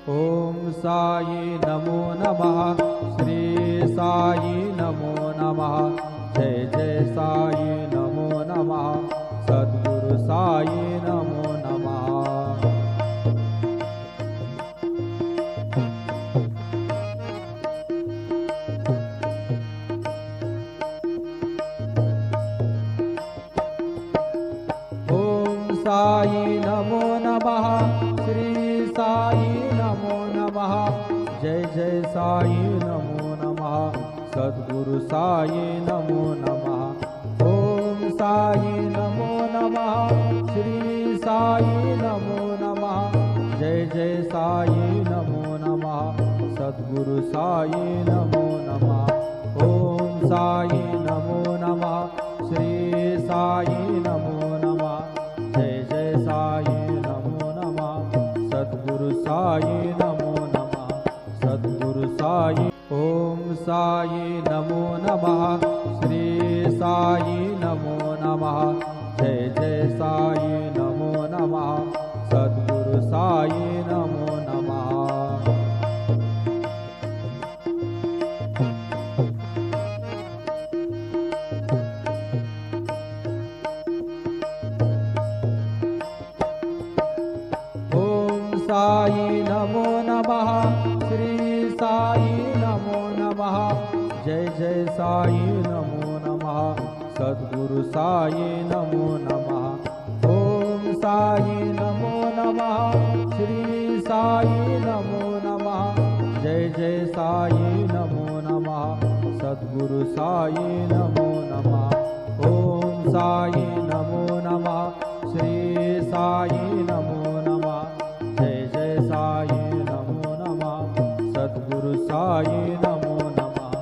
ओम साई नमो नमः। श्री साई नमो नमः। जय जय साई नमो नमः। सद्गुरु साई नमो नमः। ओम साई नमो नमः। श्री साई नमो नमः। जय जय साई नमो नमः। सद्गुरु साई नमो नमः। ओम साई नमो नमः। श्री साई नमो नमः। जय जय साई नमो नमः। सद्गुरु साई नमो नमः। ओम साई नमो नमः। श्री साई नमो नमः। जय जय साई नमो नमः। सद्गुरु साई नमो नमः। सद्गुरु साई। ओम साई नमो नमः। श्री साई नमो नमः। जय जय साई नमो नमः। सद्गुरु साई नमो नमः। साई नमो नमः। श्री साई नमो नमः। जय जय साई नमो नमः। सद्गुरु साई नमो नमः। ओम साई नमो नमः। श्री साई नमो नमः। जय जय साई नमो नमः। सद्गुरु साई नमो नमः। ओम साई नमो नमः। श्री साई नमो नमः। जय जय साई नमो नमः। सद्गुरु साई नमो नमः।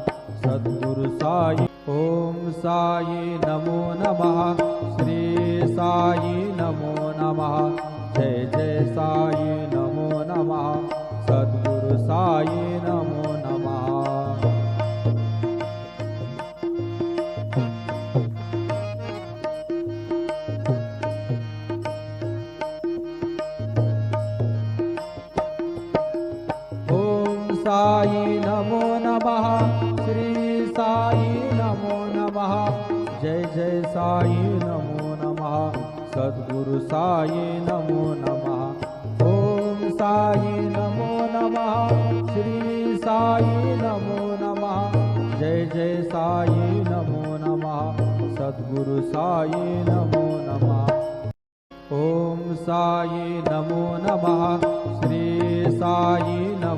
सद्गुरु साई। ओम साई नमो नमः। श्री साई नमो नमः। जय जय साई नमो नमः। सद्गुरु साई नमो नमः। साई नमो नमः। श्री साई नमो नमः। जय जय साई नमो नमः। सद्गुरु साई नमो नमः। ओम साई नमो नमः। श्री साई नमो नमः। जय जय साई नमो नमः। सद्गुरु साई नमो नमः। ओम साई नमो नमः। श्री साई नमो